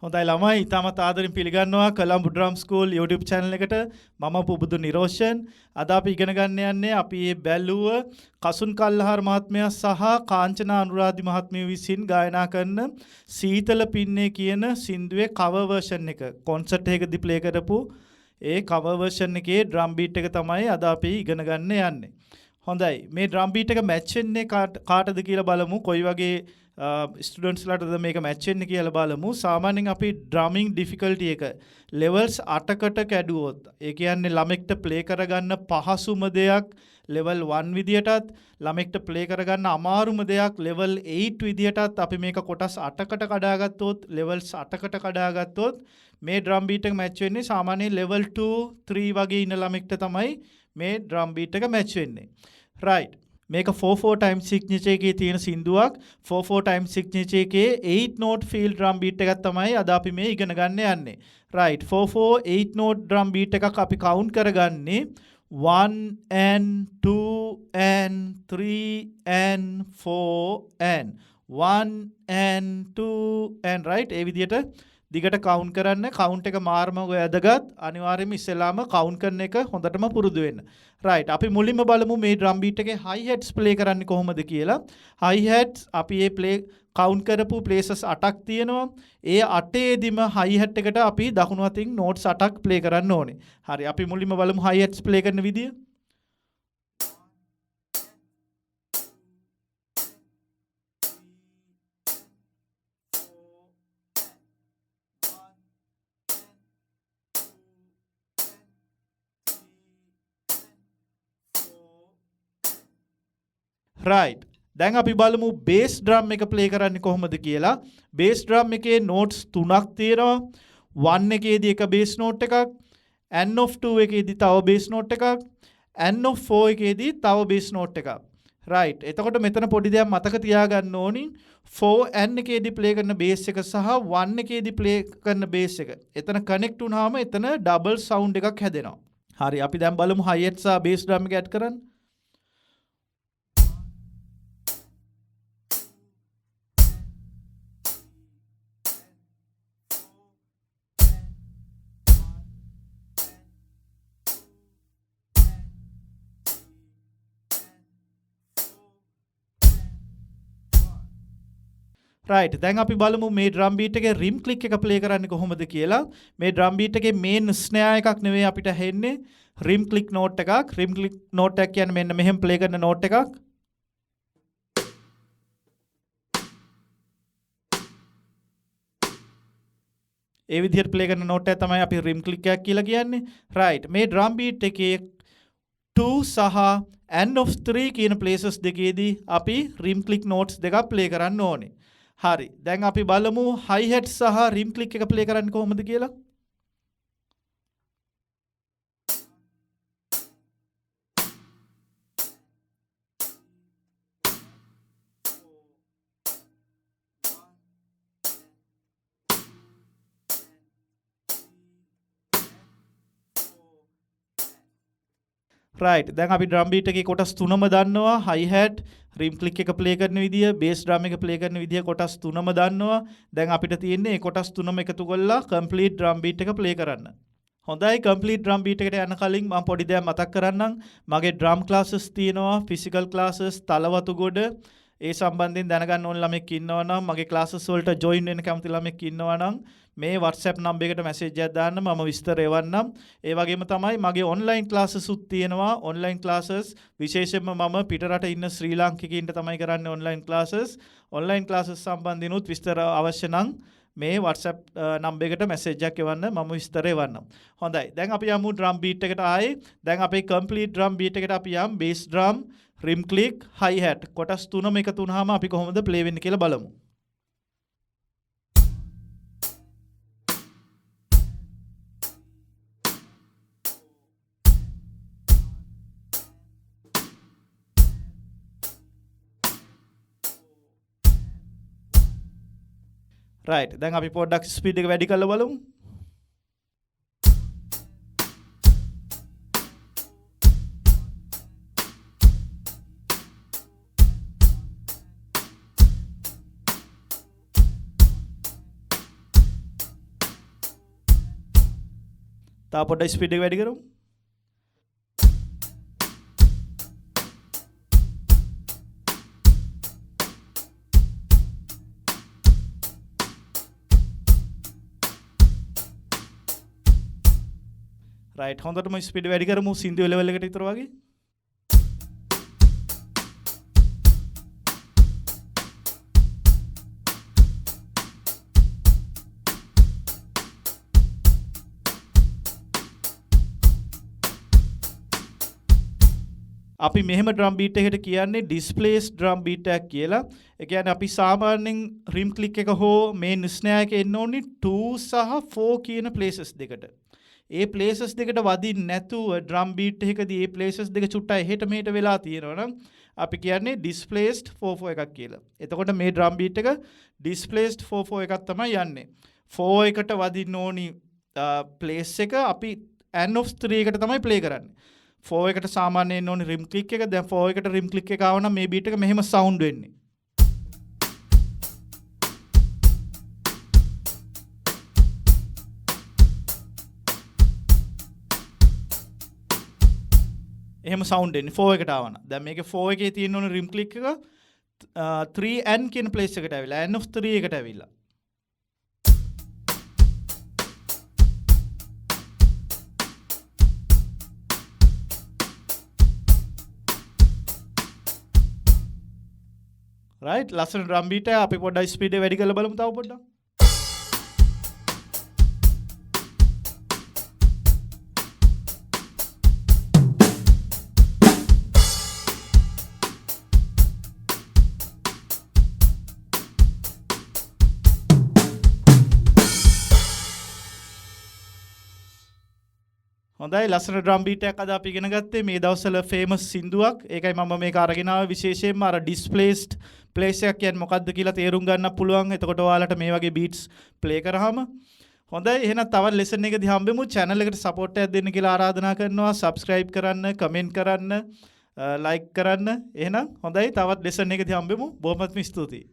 හොඳයි ළමයි ඉතාමත් ආදරෙන් පිළිගන්නවා Colombo drum school YouTube channel එකට මම පුබුදු නිරෝෂන් අද අපි ඉගෙන ගන්න යන්නේ අපි මේ බැලුව කසුන් කල්හාර මහත්මයා සහ කාංචනා අනුරාධි මහත්මිය විසින් ගායනා කරන සීතල පින්නේ කියන සින්දුවේ cover version එක concert එකකදී play කරපු ඒ cover version එකේ drum beat එක තමයි අද අපි ඉගෙන ගන්න යන්නේ. හොඳයි මේ drum beat එක match වෙන්නේ කාටද කියලා බලමු කොයි වගේ ස්ටුඩන්ට්ස් ලාටද මේක මැච් වෙන්නේ කියලා බලමු. සාමාන්‍යයෙන් අපි ඩ්‍රමින් ඩිෆිකල්ටි එක ලෙවල්ස් 8කට කැඩුවොත් ඒ කියන්නේ ළමෙක්ට ප්ලේ කරගන්න පහසුම දෙයක් ලෙවල් 1 විදියටත් ළමෙක්ට ප්ලේ කරගන්න අමාරුම දෙයක් ලෙවල් 8 විදියටත් අපි මේක කොටස් 8කට කඩාගත්තොත් ලෙවල්ස් 8කට කඩාගත්තොත් මේ ඩ්‍රම් බීට් එක මැච් වෙන්නේ සාමාන්‍යයෙන් ලෙවල් 2 3 වගේ ඉන්න ළමෙක්ට තමයි මේ ඩ්‍රම් බීට් එක මැච් වෙන්නේ. right මේක 4/4 time signature එකේ තියෙන සින්දුවක් 4/4 time signature එකේ 8 note field drum beat එකක් තමයි අද අපි මේ ඉගෙන ගන්න යන්නේ. right 4/4 8 note drum beat එකක් අපි count කරගන්නේ 1 and 2 and 3 and 4 and 1 and 2 and right ඒ විදිහට දිගට කවුන්ට් කරන්න කවුන්ට් එක මාර්ම වැදගත් අනිවාර්යයෙන්ම ඉස්සෙල්ලාම කවුන්ට් කරන එක හොඳටම පුරුදු වෙන්න. right අපි මුලින්ම බලමු මේ drum beat එකේ high hats play කරන්නේ කොහොමද කියලා. high hats අපි මේ play කවුන්ට් කරපු places 8ක් තියෙනවා. ඒ 8ෙදිම high hat එකට අපි දකුණු අතින් notes 8ක් play කරන්න ඕනේ. හරි අපි මුලින්ම බලමු high hats play කරන විදිය. right දැන් අපි බලමු bass drum එක play කරන්නේ කොහොමද කියලා. bass drum එකේ notes 3ක් තියෙනවා. 1 එකේදී එක bass note එකක්, n of 2 එකේදී තව bass note එකක්, n of 4 එකේදී තව bass note එකක්. right එතකොට මෙතන පොඩි දෙයක් මතක තියාගන්න ඕනි. 4n එකේදී play කරන bass එක සහ 1 එකේදී play කරන bass එක. එතන connect වුණාම එතන double sound එකක් හැදෙනවා. හරි අපි දැන් බලමු high hat සහ bass drum එක add කරන්න. right දැන් අපි බලමු මේ drum beat එකේ rim click එක play කරන්නේ කොහොමද කියලා. මේ drum beat එකේ main snare එකක් නෙවෙයි අපිට හෙන්නේ rim click note එකක්. rim click note එක කියන්නේ මෙන්න මෙහෙම play කරන note එකක්. ඒ විදිහට play කරන note එක තමයි අපි rim click එකක් කියලා කියන්නේ. right මේ drum beat එකේ 2 සහ n of 3 කියන places දෙකේදී අපි rim click notes දෙකක් play කරන්න ඕනේ. හරි දැන් අපි බලමු high hat සහ rim click එක play කරන්නේ කොහොමද කියලා. right දැන් අපි drum beat එකේ කොටස් තුනම දන්නවා. high hat rim click එක play කරන විදිය, bass drum එක play කරන විදිය කොටස් තුනම දන්නවා. දැන් අපිට තියෙන්නේ මේ කොටස් තුනම එකතු කරලා complete drum beat එක play කරන්න. හොඳයි complete drum beat එකට යන කලින් මම පොඩි දෙයක් මතක් කරන්නම්. මගේ drum classes තියෙනවා, physical classes තලවතුගොඩ. ඒ සම්බන්ධයෙන් දැනගන්න ඕන ළමෙක් ඉන්නවා නම් මගේ classes වලට join වෙන්න කැමති ළමෙක් ඉන්නවා නම් මේ WhatsApp number එකට message එකක් දාන්න මම විස්තර එවන්නම්. ඒ වගේම තමයි මගේ online classes උත් තියෙනවා. online classes විශේෂයෙන්ම මම පිටරට ඉන්න ශ්‍රී ලාංකිකයින්ට තමයි කරන්නේ online classes. online classes සම්බන්ධයෙන් උත් විස්තර අවශ්‍ය නම් මේ WhatsApp number එකට message එකක් එවන්න මම විස්තර එවන්නම්. හොඳයි. දැන් අපි යමු drum beat එකට ආයේ. දැන් අපේ complete drum beat එකට අපි යමු bass drum, rim click, hi hat කොටස් තුනම එකතු වුණාම අපි කොහොමද play වෙන්නේ කියලා බලමු. right දැන් අපි පොඩ්ඩක් ස්පීඩ් එක වැඩි කරලා බලමු. තව පොඩ්ඩක් ස්පීඩ් එක වැඩි කරමු. රයිට් හොඳටම ස්පීඩ් වැඩි කරමු සින්දුවේ ලෙවල් එකට විතර වගේ. අපි මෙහෙම ඩ්‍රම් බීට් එකකට කියන්නේ ඩිස්ප්ලේස් ඩ්‍රම් බීට් එකක් කියලා. ඒ කියන්නේ අපි සාමාන්‍යයෙන් රිම් ක්ලික් එක හෝ මේන් ස්නෑර් එක එන්න ඕනේ 2 සහ 4 කියන ප්ලේසස් දෙකට. ඒ ප්ලේසස් දෙකට වදින්න නැතුව ඩ්‍රම් බීට් එකකදී ඒ ප්ලේසස් දෙක චුට්ටක් එහෙට මෙහෙට වෙලා තියෙනවා නම් අපි කියන්නේ ඩිස්ප්ලේස්ඩ් 4/4 එකක් කියලා. එතකොට මේ ඩ්‍රම් බීට් එක ඩිස්ප්ලේස්ඩ් 4/4 එකක් තමයි යන්නේ. 4 එකට වදින්න ඕනි ප්ලේස් එක අපි n of 3 එකට තමයි ප්ලේ කරන්නේ. 4 එකට සාමාන්‍යයෙන් ඕනේ රිම් ක්ලික් එක. දැන් 4 එකට රිම් ක්ලික් එක ආව නම් මේ බීට් එක මෙහෙම සවුන්ඩ් වෙන්නේ. එහෙම සවුන්ඩ් එන්නේ 4 එකට ආවනම්. දැන් මේකේ 4 එකේ තියෙන ඕනේ රිම් ක්ලික් එක 3n කියන ප්ලේස් එකට ඇවිල්ලා n of 3 එකට ඇවිල්ලා. රයිට් ලස්සන ඩ්‍රම් බීට් එක අපි පොඩ්ඩක් ස්පීඩ් එක වැඩි කරලා බලමු තව පොඩ්ඩක්. හොඳයි ලස්සන ඩ්‍රම් බීට් එකක් අද අපි ඉගෙන ගත්තේ මේ දවස්වල ෆේමස් සින්දුවක්. ඒකයි මම මේක අරගෙන ආවේ විශේෂයෙන්ම අර ඩිස්ප්ලේස්ඩ් ප්ලේස් එකක් කියන්නේ මොකක්ද කියලා තේරුම් ගන්න පුළුවන්. එතකොට ඔයාලට මේ වගේ බීට්ස් ප්ලේ කරාම හොඳයි. එහෙනම් තවත් ලෙසන් එකදී හම්බෙමු. channel එකට support එකක් දෙන්න කියලා ආරාධනා කරනවා. subscribe කරන්න, comment කරන්න, like කරන්න. එහෙනම් හොඳයි තවත් ලෙසන් එකදී හම්බෙමු. බොහොමත්ම ස්තුතියි.